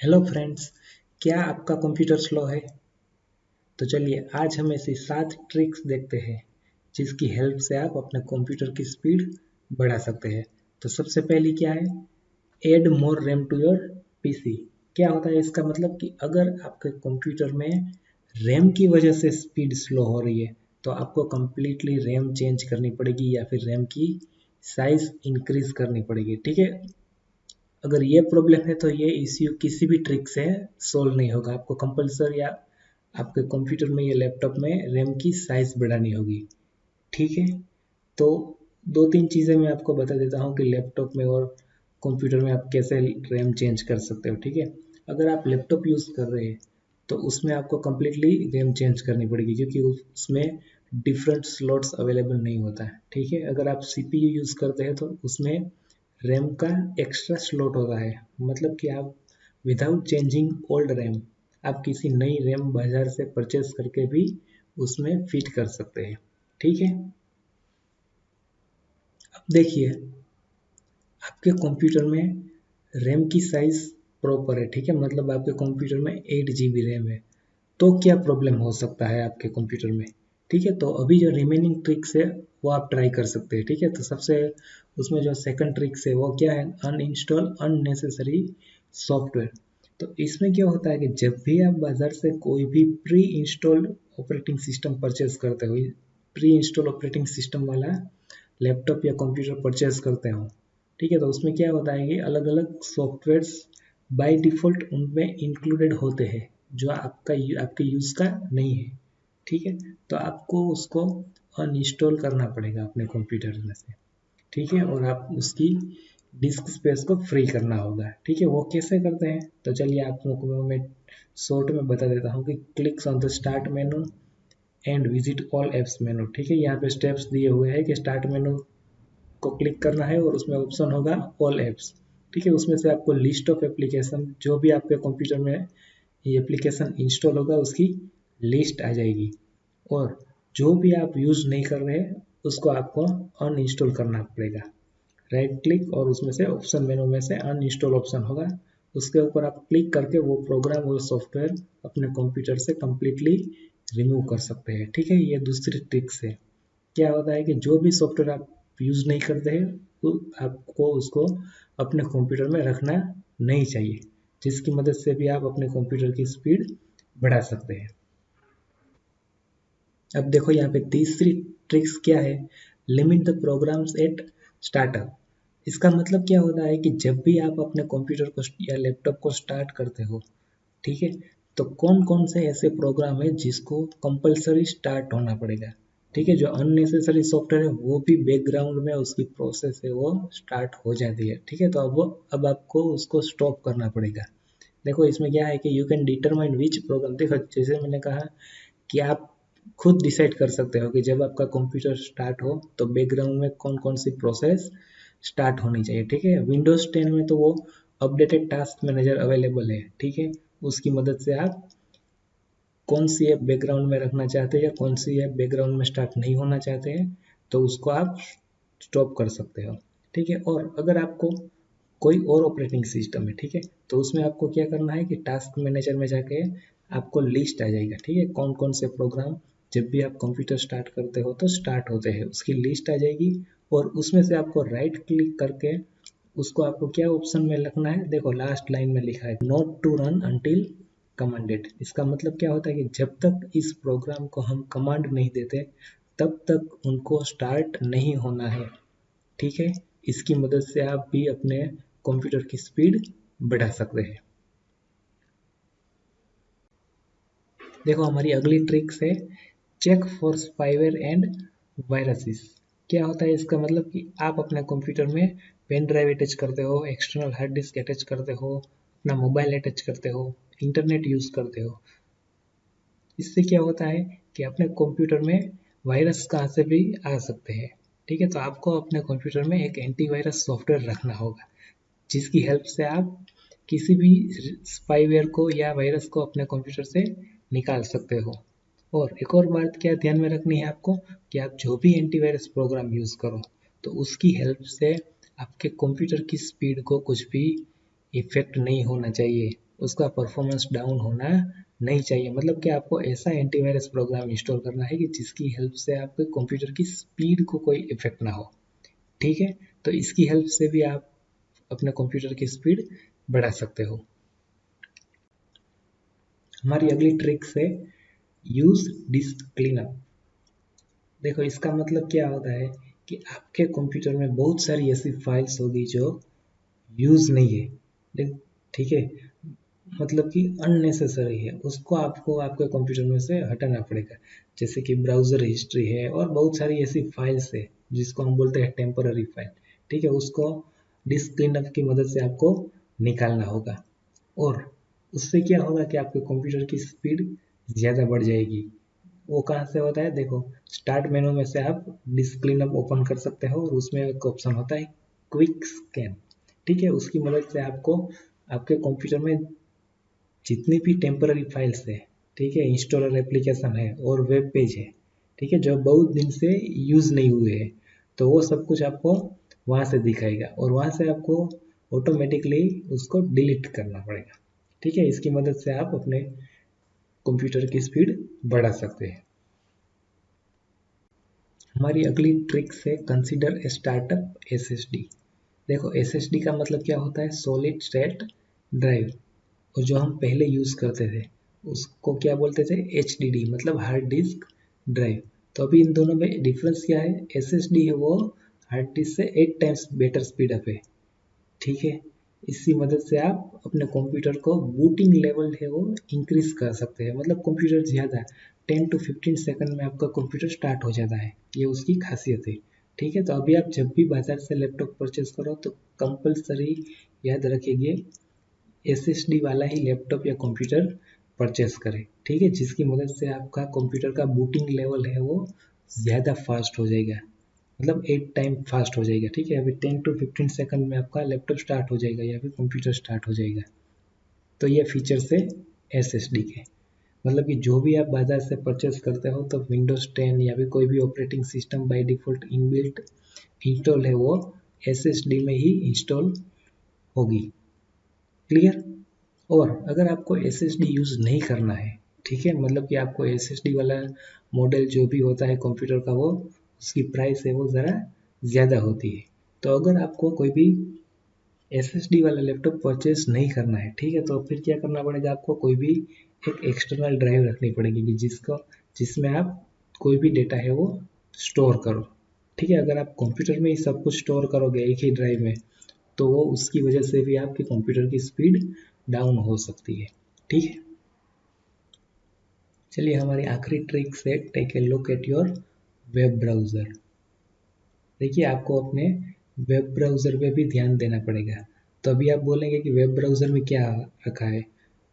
Hello friends, क्या आपका computer slow है? तो चलिए आज हम ऐसी 7 ट्रिक्स देखते हैं जिसकी हेल्प से आप अपने कंप्यूटर की स्पीड बढ़ा सकते हैं। तो सबसे पहली क्या है? Add more RAM to your PC. क्या होता है इसका मतलब कि अगर आपके कंप्यूटर में रैम की वजह से स्पीड स्लो हो रही है तो आपको कम्प्लीटली रैम चेंज करनी पड़ेगी या फिर रैम की साइज इंक्रीज करनी पड़ेगी। ठीक है, अगर ये प्रॉब्लम है तो ये इश्यू किसी भी ट्रिक से सोल्व नहीं होगा। आपको कंपल्सरी या आपके कंप्यूटर में या लैपटॉप में रैम की साइज बढ़ानी होगी। ठीक है, तो दो तीन चीज़ें मैं आपको बता देता हूँ कि लैपटॉप में और कंप्यूटर में आप कैसे रैम चेंज कर सकते हो। ठीक है, अगर आप लैपटॉप यूज़ कर रहे हैं तो उसमें आपको कम्प्लीटली रैम चेंज करनी पड़ेगी क्योंकि उसमें डिफरेंट स्लॉट्स अवेलेबल नहीं होता है। ठीक है, अगर आप सीपीयू यूज़ करते हैं तो उसमें रैम का एक्स्ट्रा स्लॉट होता है, मतलब कि आप विदाउट चेंजिंग ओल्ड रैम आप किसी नई रैम बाजार से परचेज करके भी उसमें फिट कर सकते हैं। ठीक है, अब देखिए आपके कंप्यूटर में रैम की साइज प्रॉपर है। ठीक है, मतलब आपके कंप्यूटर में 8 GB रैम है तो क्या प्रॉब्लम हो सकता है आपके कंप्यूटर में? ठीक है, तो अभी जो रिमेनिंग ट्रिक्स है वो आप ट्राई कर सकते हैं। ठीक है, तो सबसे उसमें जो सेकंड ट्रिक्स है वो क्या है? Uninstall unnecessary software. तो इसमें क्या होता है कि जब भी आप बाजार से कोई भी pre installed operating system purchase करते हो, प्री इंस्टॉल ऑपरेटिंग सिस्टम वाला लैपटॉप या कंप्यूटर परचेज करते हो, ठीक है, तो उसमें क्या होता है कि अलग अलग सॉफ्टवेयर्स बाय डिफ़ॉल्ट उनमें इंक्लूडेड होते हैं जो आपके यूज़ का नहीं है। ठीक है, तो आपको उसको अनइंस्टॉल करना पड़ेगा अपने कंप्यूटर में से। ठीक है, और आप उसकी डिस्क स्पेस को फ्री करना होगा। ठीक है, वो कैसे करते हैं तो चलिए आप लोगों को मैं शॉर्ट में बता देता हूँ कि clicks on the start menu and visit all apps मेनू। ठीक है, यहाँ पे स्टेप्स दिए हुए हैं कि स्टार्ट मेनू को क्लिक करना है और उसमें ऑप्शन होगा ऑल एप्स। ठीक है, उसमें से आपको लिस्ट ऑफ एप्लीकेशन जो भी आपके कंप्यूटर में ये एप्लीकेशन इंस्टॉल होगा उसकी लिस्ट आ जाएगी और जो भी आप यूज़ नहीं कर रहे उसको आपको अनइंस्टॉल करना पड़ेगा। राइट क्लिक और उसमें से ऑप्शन मेनू में से अनइंस्टॉल ऑप्शन होगा, उसके ऊपर आप क्लिक करके वो प्रोग्राम और सॉफ्टवेयर अपने कंप्यूटर से कम्प्लीटली रिमूव कर सकते हैं। ठीक है, ये दूसरी ट्रिक्स है। क्या होता है कि जो भी सॉफ्टवेयर आप यूज़ नहीं करते हैं तो आपको उसको अपने कंप्यूटर में रखना नहीं चाहिए, जिसकी मदद से भी आप अपने कंप्यूटर की स्पीड बढ़ा सकते हैं। अब देखो यहाँ पे तीसरी ट्रिक्स क्या है? Limit the programs at startup. इसका मतलब क्या होता है कि जब भी आप अपने कंप्यूटर को या लैपटॉप को स्टार्ट करते हो, ठीक है, तो कौन कौन से ऐसे प्रोग्राम है जिसको कंपलसरी स्टार्ट होना पड़ेगा। ठीक है, जो अननेसेसरी सॉफ्टवेयर है वो भी बैकग्राउंड में उसकी प्रोसेस है वो स्टार्ट हो जाती है। ठीक है, तो अब आपको उसको स्टॉप करना पड़ेगा। देखो इसमें क्या है कि you can determine which programme. देखो जैसे मैंने कहा कि आप खुद डिसाइड कर सकते हो कि जब आपका कंप्यूटर स्टार्ट हो तो बैकग्राउंड में कौन कौन सी प्रोसेस स्टार्ट होनी चाहिए। ठीक है, विंडोज 10 में तो वो अपडेटेड टास्क मैनेजर अवेलेबल है। ठीक है, उसकी मदद से आप कौन सी ऐप बैकग्राउंड में रखना चाहते हैं या कौन सी ऐप बैकग्राउंड में स्टार्ट नहीं होना चाहते हैं तो उसको आप स्टॉप कर सकते हो। ठीक है, और अगर आपको कोई और ऑपरेटिंग सिस्टम है, ठीक है, तो उसमें आपको क्या करना है कि टास्क मैनेजर में जाके आपको लिस्ट आ जाएगा। ठीक है, कौन कौन से प्रोग्राम जब भी आप कंप्यूटर स्टार्ट करते हो तो स्टार्ट होते हैं उसकी लिस्ट आ जाएगी और उसमें से आपको राइट क्लिक करके उसको आपको क्या ऑप्शन में लिखना है? देखो लास्ट लाइन में लिखा है not to run until commanded. इसका मतलब क्या होता है कि जब तक इस प्रोग्राम को हम कमांड नहीं देते तब तक उनको स्टार्ट नहीं होना है। ठीक है, इसकी मदद से आप भी अपने कंप्यूटर की स्पीड बढ़ा सकते हैं। देखो हमारी अगली ट्रिक्स है check for spyware and viruses. क्या होता है इसका मतलब कि आप अपने कंप्यूटर में पेन ड्राइव अटैच करते हो, एक्सटर्नल हार्ड डिस्क अटैच करते हो, अपना मोबाइल अटैच करते हो, इंटरनेट यूज़ करते हो। इससे क्या होता है कि अपने कंप्यूटर में वायरस कहाँ से भी आ सकते हैं। ठीक है, तो आपको अपने कंप्यूटर में एक एंटीवायरस सॉफ्टवेयर रखना होगा जिसकी हेल्प से आप किसी भी स्पाईवेयर को या वायरस को अपने कंप्यूटर से निकाल सकते हो। और एक और बात क्या ध्यान में रखनी है आपको कि आप जो भी एंटीवायरस प्रोग्राम यूज़ करो तो उसकी हेल्प से आपके कंप्यूटर की स्पीड को कुछ भी इफेक्ट नहीं होना चाहिए। उसका परफॉर्मेंस डाउन होना नहीं चाहिए। मतलब कि आपको ऐसा एंटीवायरस प्रोग्राम इंस्टॉल करना है कि जिसकी हेल्प से आपके कंप्यूटर की स्पीड को कोई इफेक्ट ना हो। ठीक है, तो इसकी हेल्प से भी आप अपने कंप्यूटर की स्पीड बढ़ा सकते हो। हमारी अगली ट्रिक है यूज डिस्क क्लीनअप। देखो इसका मतलब क्या होता है कि आपके कंप्यूटर में बहुत सारी ऐसी फाइल्स होगी जो यूज नहीं है, ठीक है, मतलब कि अननेसेसरी है, उसको आपको आपके कंप्यूटर में से हटाना पड़ेगा। जैसे कि ब्राउजर हिस्ट्री है और बहुत सारी ऐसी फाइल्स है जिसको हम बोलते हैं टेम्पररी फाइल। ठीक है, उसको डिस्क क्लीनअप की मदद से आपको निकालना होगा और उससे क्या होगा कि आपके कंप्यूटर की स्पीड ज़्यादा बढ़ जाएगी। वो कहाँ से होता है, देखो स्टार्ट मेनू में से आप डिस्क क्लीनअप ओपन कर सकते हो और उसमें एक ऑप्शन होता है क्विक स्कैन। ठीक है, उसकी मदद से आपको आपके कंप्यूटर में जितनी भी टेम्पररी फाइल्स है, ठीक है, इंस्टॉलर एप्लीकेशन है और वेब पेज है, ठीक है, जो बहुत दिन से यूज़ नहीं हुए हैं, तो वो सब कुछ आपको वहाँ से दिखाएगा और वहाँ से आपको ऑटोमेटिकली उसको डिलीट करना पड़ेगा। ठीक है, इसकी मदद से आप अपने कंप्यूटर की स्पीड बढ़ा सकते हैं। हमारी अगली ट्रिक है कंसीडर ए स्टार्टअप एसएसडी। देखो एसएसडी का मतलब क्या होता है, सॉलिड स्टेट ड्राइव, और जो हम पहले यूज़ करते थे उसको क्या बोलते थे, एचडीडी, मतलब हार्ड डिस्क ड्राइव। तो अभी इन दोनों में डिफरेंस क्या है, एसएसडी है वो हार्ड डिस्क से 8 टाइम्स बेटर स्पीड अप है। ठीक है, इसकी मदद से आप अपने कंप्यूटर को बूटिंग लेवल है वो इंक्रीज कर सकते हैं। मतलब कंप्यूटर ज़्यादा 10 to 15 सेकंड में आपका कंप्यूटर स्टार्ट हो जाता है, ये उसकी खासियत है। ठीक है, तो अभी आप जब भी बाजार से लैपटॉप परचेज करो तो कंपलसरी याद रखिए एसएसडी वाला ही लैपटॉप या कंप्यूटर परचेस करें। ठीक है, जिसकी मदद से आपका कंप्यूटर का बूटिंग लेवल है वो ज़्यादा फास्ट हो जाएगा, मतलब 8 टाइम फास्ट हो जाएगा। ठीक है, अभी 10 to 15 सेकंड में आपका लैपटॉप स्टार्ट हो जाएगा या फिर कंप्यूटर स्टार्ट हो जाएगा। तो ये फीचर्स है एसएसडी के। मतलब कि जो भी आप बाजार से परचेस करते हो तो विंडोज 10 या फिर कोई भी operating system by default inbuilt install है वो एसएसडी में ही इंस्टॉल होगी। क्लियर। और अगर आपको एसएसडी यूज़ नहीं करना है, ठीक है, मतलब कि आपको एसएसडी वाला मॉडल जो भी होता है कंप्यूटर का वो उसकी प्राइस है वो ज़रा ज़्यादा होती है। तो अगर आपको कोई भी एसएसडी वाला लैपटॉप परचेज नहीं करना है, ठीक है, तो फिर क्या करना पड़ेगा, आपको कोई भी एक एक्सटर्नल ड्राइव रखनी पड़ेगी कि जिसमें आप कोई भी डेटा है वो स्टोर करो। ठीक है, अगर आप कंप्यूटर में ही सब कुछ स्टोर करोगे एक ही ड्राइव में तो वो उसकी वजह से भी आपके कंप्यूटर की स्पीड डाउन हो सकती है। ठीक है, चलिए हमारी आखिरी ट्रिक है take a look at your web browser. देखिए आपको अपने वेब ब्राउज़र पे भी ध्यान देना पड़ेगा। तो अभी आप बोलेंगे कि वेब ब्राउज़र में क्या रखा है,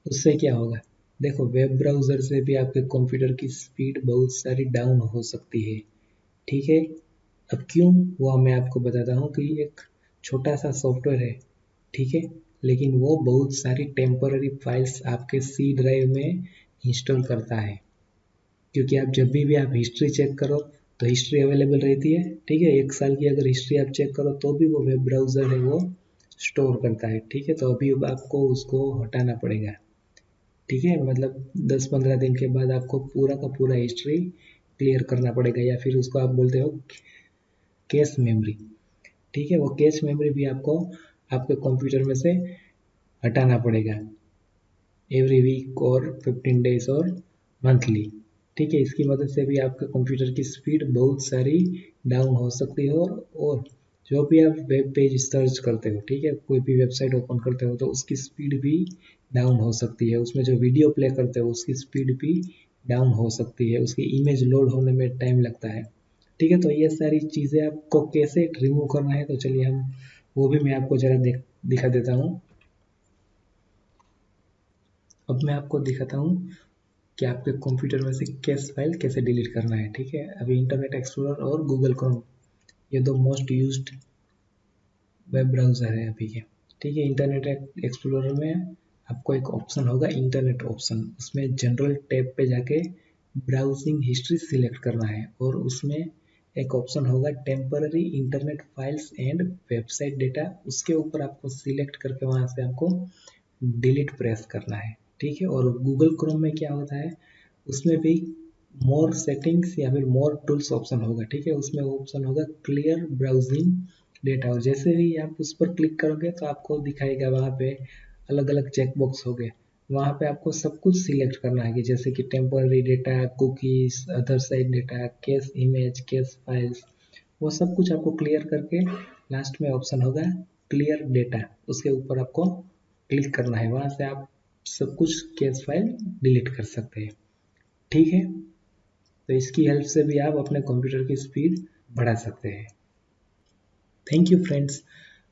उससे क्या होगा। देखो वेब ब्राउज़र से भी आपके कंप्यूटर की स्पीड बहुत सारी डाउन हो सकती है। ठीक है, अब क्यों, वो मैं आपको बताता हूँ कि एक छोटा सा सॉफ्टवेयर है, ठीक है, लेकिन वो बहुत सारी टेम्पररी फाइल्स आपके सी ड्राइव में इंस्टॉल करता है। क्योंकि आप जब भी आप हिस्ट्री चेक करो तो हिस्ट्री अवेलेबल रहती है। ठीक है, 1 साल की अगर हिस्ट्री आप चेक करो तो भी वो वेब ब्राउज़र है वो स्टोर करता है। ठीक है, तो अभी आपको उसको हटाना पड़ेगा। ठीक है, मतलब 10-15 दिन के बाद आपको पूरा का पूरा हिस्ट्री क्लियर करना पड़ेगा, या फिर उसको आप बोलते हो कैश मेमोरी। ठीक है, वो कैश मेमोरी भी आपको आपके कंप्यूटर में से हटाना पड़ेगा एवरी वीक और 15 डेज और मंथली। ठीक है, इसकी मदद से भी आपके कंप्यूटर की स्पीड बहुत सारी डाउन हो सकती है और जो भी आप वेब पेज सर्च करते हो, ठीक है, कोई भी वेबसाइट ओपन करते हो तो उसकी स्पीड भी डाउन हो सकती है। उसमें जो वीडियो प्ले करते हो उसकी स्पीड भी डाउन हो सकती है, उसकी इमेज लोड होने में टाइम लगता है। ठीक है, तो ये सारी चीज़ें आपको कैसे रिमूव करना है, तो चलिए हम वो भी मैं आपको ज़रा दिखा देता हूँ। अब मैं आपको दिखाता हूँ कि आपके कंप्यूटर में से कैश फाइल कैसे डिलीट करना है। ठीक है, अभी इंटरनेट एक्सप्लोरर और गूगल क्रोम ये दो मोस्ट यूज्ड वेब ब्राउज़र है अभी के। ठीक है, इंटरनेट एक्सप्लोरर में आपको एक ऑप्शन होगा इंटरनेट ऑप्शन, उसमें जनरल टैब पे जाके ब्राउजिंग हिस्ट्री सिलेक्ट करना है और उसमें एक ऑप्शन होगा temporary internet files and website data, उसके ऊपर आपको सिलेक्ट करके वहाँ से आपको डिलीट प्रेस करना है, ठीक है। और गूगल क्रोम में क्या होता है, उसमें भी मोर सेटिंग्स या फिर मोर टूल्स ऑप्शन होगा, ठीक है। उसमें ऑप्शन होगा क्लियर ब्राउजिंग डेटा, और जैसे ही आप उस पर क्लिक करोगे तो आपको दिखाएगा वहाँ पे अलग अलग चेक बॉक्स हो गए। वहाँ पे आपको सब कुछ सिलेक्ट करना है कि जैसे कि temporary data, cookies, other side data, cash image, cash files, वो सब कुछ आपको क्लियर करके लास्ट में ऑप्शन होगा क्लियर डेटा, उसके ऊपर आपको क्लिक करना है। वहाँ से आप सब कुछ कैश फाइल डिलीट कर सकते हैं, ठीक है। तो इसकी हेल्प से भी आप अपने कंप्यूटर की स्पीड बढ़ा सकते हैं। Thank you friends.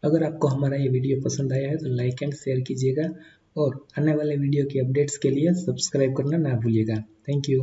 अगर आपको हमारा ये वीडियो पसंद आया है तो लाइक एंड शेयर कीजिएगा, और आने वाले वीडियो की अपडेट्स के लिए सब्सक्राइब करना ना भूलिएगा। Thank you.